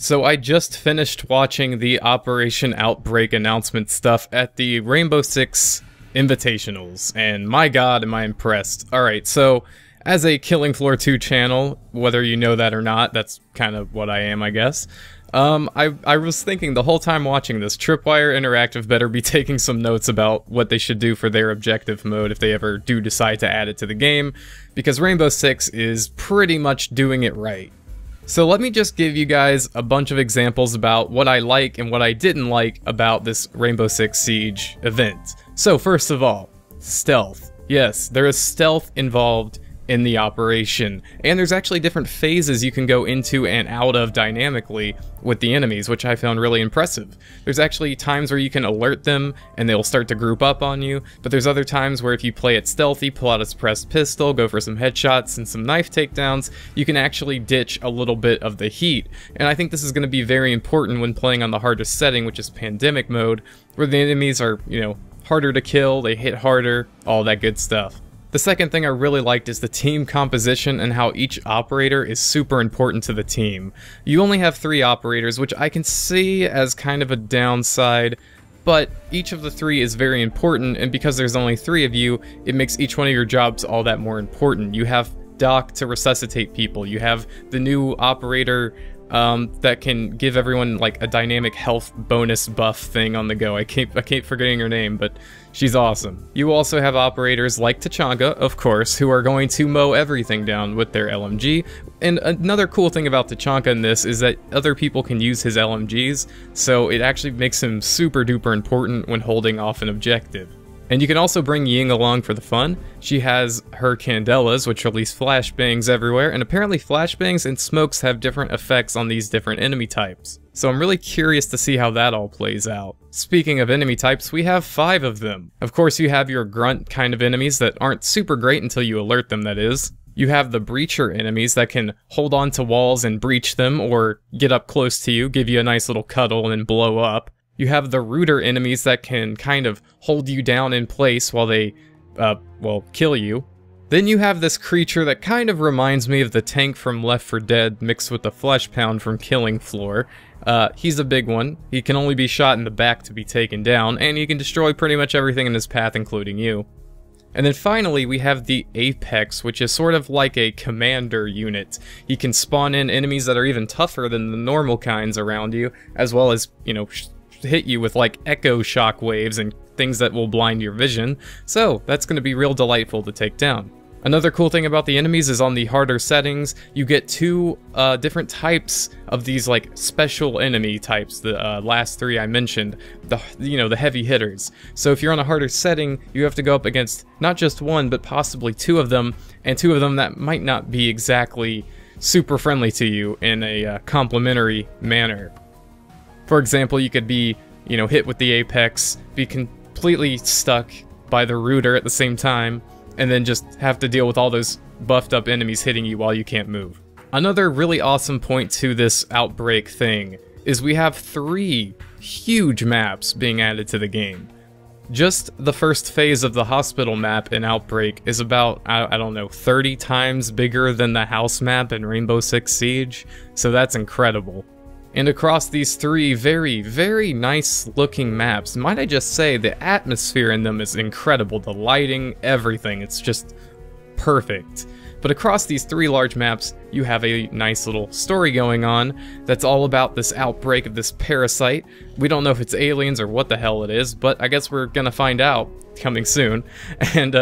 So I just finished watching the Operation Outbreak announcement stuff at the Rainbow Six Invitationals, and my god am I impressed. Alright, so as a Killing Floor 2 channel, whether you know that or not, that's kind of what I am, I guess. I was thinking the whole time watching this, Tripwire Interactive better be taking some notes about what they should do for their objective mode if they ever do decide to add it to the game, because Rainbow Six is pretty much doing it right. So let me just give you guys a bunch of examples about what I like and what I didn't like about this Rainbow Six Siege event. So first of all, stealth. Yes, there is stealth involved in the operation, and there's actually different phases you can go into and out of dynamically with the enemies, which I found really impressive. There's actually times where you can alert them and they'll start to group up on you, but there's other times where if you play it stealthy, pull out a suppressed pistol, go for some headshots and some knife takedowns, you can actually ditch a little bit of the heat. And I think this is going to be very important when playing on the hardest setting, which is pandemic mode, where the enemies are, harder to kill, they hit harder, all that good stuff. The second thing I really liked is the team composition and how each operator is super important to the team. You only have 3 operators, which I can see as kind of a downside, but each of the 3 is very important, and because there's only 3 of you, it makes each one of your jobs all that more important. You have Doc to resuscitate people, you have the new operator that can give everyone like a dynamic health bonus buff thing on the go. I keep forgetting her name, but she's awesome. You also have operators like Tachanka, of course, who are going to mow everything down with their LMG. And another cool thing about Tachanka in this is that other people can use his LMGs, so it actually makes him super duper important when holding off an objective. And you can also bring Ying along for the fun. She has her candelas, which release flashbangs everywhere, and apparently flashbangs and smokes have different effects on these different enemy types. So I'm really curious to see how that all plays out. Speaking of enemy types, we have 5 of them. Of course, you have your grunt kind of enemies that aren't super great until you alert them, that is. You have the breacher enemies that can hold on to walls and breach them, or get up close to you, give you a nice little cuddle, and blow up. You have the rooter enemies that can kind of hold you down in place while they, kill you. Then you have this creature that kind of reminds me of the tank from Left 4 Dead mixed with the flesh pound from Killing Floor. He's a big one. He can only be shot in the back to be taken down, and he can destroy pretty much everything in his path, including you. And then finally, we have the Apex, which is sort of like a commander unit. He can spawn in enemies that are even tougher than the normal kinds around you, as well as, hit you with like echo shock waves and things that will blind your vision, so that's going to be real delightful to take down. Another cool thing about the enemies is on the harder settings, you get 2 different types of these like special enemy types, the last 3 I mentioned, the heavy hitters. So if you're on a harder setting, you have to go up against not just 1, but possibly 2 of them, and 2 of them that might not be exactly super friendly to you in a complementary manner. For example, you could be, hit with the Apex, be completely stuck by the rooter at the same time, and then just have to deal with all those buffed up enemies hitting you while you can't move. Another really awesome point to this Outbreak thing is we have 3 huge maps being added to the game. Just the first phase of the hospital map in Outbreak is about, I don't know, 30 times bigger than the house map in Rainbow Six Siege, so that's incredible. And across these 3 very, very nice looking maps, might I just say, the atmosphere in them is incredible. The lighting, everything, it's just perfect. But across these 3 large maps, you have a nice little story going on that's all about this outbreak of this parasite. We don't know if it's aliens or what the hell it is, but I guess we're gonna find out coming soon. And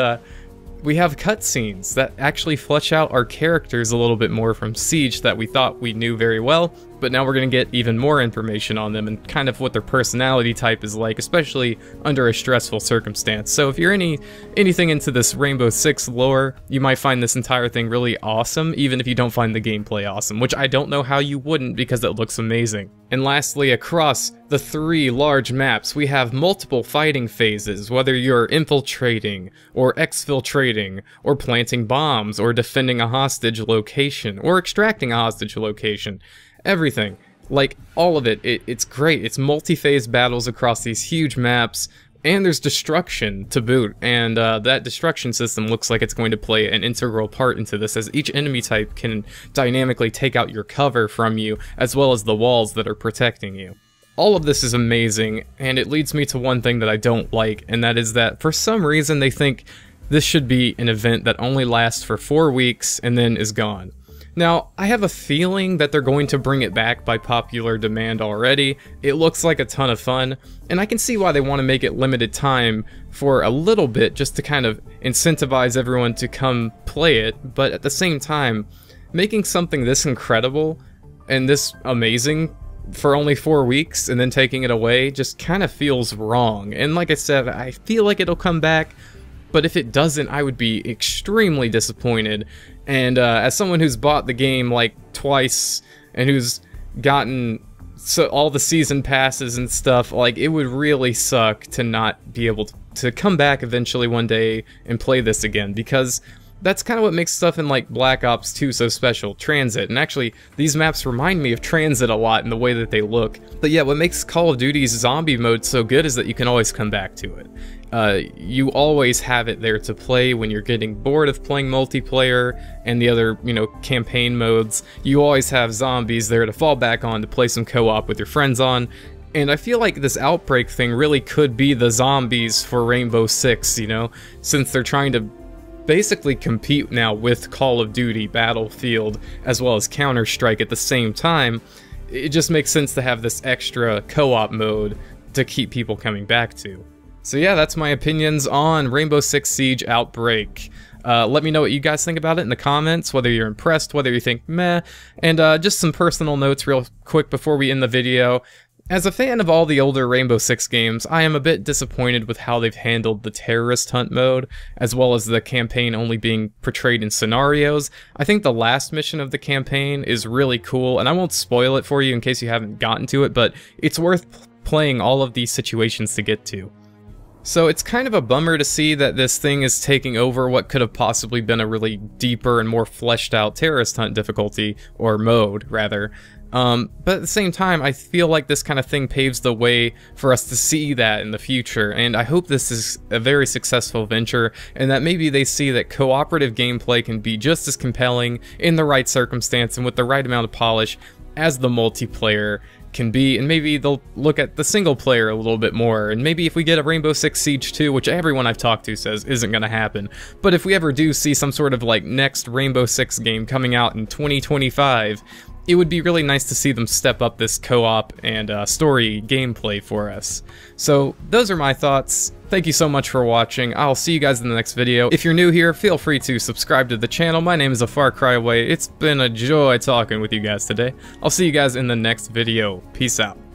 we have cutscenes that actually flesh out our characters a little bit more from Siege that we thought we knew very well, but now we're going to get even more information on them and kind of what their personality type is like, especially under a stressful circumstance. So if you're anything into this Rainbow Six lore, you might find this entire thing really awesome, even if you don't find the gameplay awesome, which I don't know how you wouldn't because it looks amazing. And lastly, across the 3 large maps, we have multiple fighting phases, whether you're infiltrating, or exfiltrating, or planting bombs, or defending a hostage location, or extracting a hostage location. Everything. Like, all of it. It's great. It's multi-phase battles across these huge maps, And there's destruction to boot, and that destruction system looks like it's going to play an integral part into this, as each enemy type can dynamically take out your cover from you, as well as the walls that are protecting you. All of this is amazing, and it leads me to one thing that I don't like, and that is that for some reason they think this should be an event that only lasts for 4 weeks and then is gone. Now, I have a feeling that they're going to bring it back by popular demand already. It looks like a ton of fun, and I can see why they want to make it limited time for a little bit just to kind of incentivize everyone to come play it, but at the same time, making something this incredible and this amazing for only 4 weeks and then taking it away just kind of feels wrong. And like I said, I feel like it'll come back, but if it doesn't, I would be extremely disappointed. And as someone who's bought the game like twice and who's gotten all the season passes and stuff, like, it would really suck to not be able to come back eventually one day and play this again, because that's kind of what makes stuff in like Black Ops 2 so special, Transit. And actually, these maps remind me of Transit a lot in the way that they look. But yeah, what makes Call of Duty's zombie mode so good is that you can always come back to it. You always have it there to play when you're getting bored of playing multiplayer and the other, campaign modes. You always have zombies there to fall back on to play some co-op with your friends on. And I feel like this Outbreak thing really could be the zombies for Rainbow Six, since they're trying to basically compete now with Call of Duty, Battlefield, as well as Counter-Strike at the same time. It just makes sense to have this extra co-op mode to keep people coming back to. So yeah, that's my opinions on Rainbow Six Siege Outbreak. Let me know what you guys think about it in the comments, whether you're impressed, whether you think meh, and just some personal notes real quick before we end the video. As a fan of all the older Rainbow Six games, I am a bit disappointed with how they've handled the terrorist hunt mode, as well as the campaign only being portrayed in scenarios. I think the last mission of the campaign is really cool, and I won't spoil it for you in case you haven't gotten to it, but it's worth playing all of these situations to get to. So it's kind of a bummer to see that this thing is taking over what could have possibly been a really deeper and more fleshed out terrorist hunt difficulty, or mode, rather. But at the same time, I feel like this kind of thing paves the way for us to see that in the future, and I hope this is a very successful venture, and that maybe they see that cooperative gameplay can be just as compelling in the right circumstance and with the right amount of polish as the multiplayer can be, and maybe they'll look at the single player a little bit more. And maybe if we get a Rainbow Six Siege 2, which everyone I've talked to says isn't going to happen, but if we ever do see some sort of like next Rainbow Six game coming out in 2025, it would be really nice to see them step up this co-op and story gameplay for us. So those are my thoughts. Thank you so much for watching. I'll see you guys in the next video. If you're new here, feel free to subscribe to the channel. My name is AFarCryAway. It's been a joy talking with you guys today. I'll see you guys in the next video. Peace out.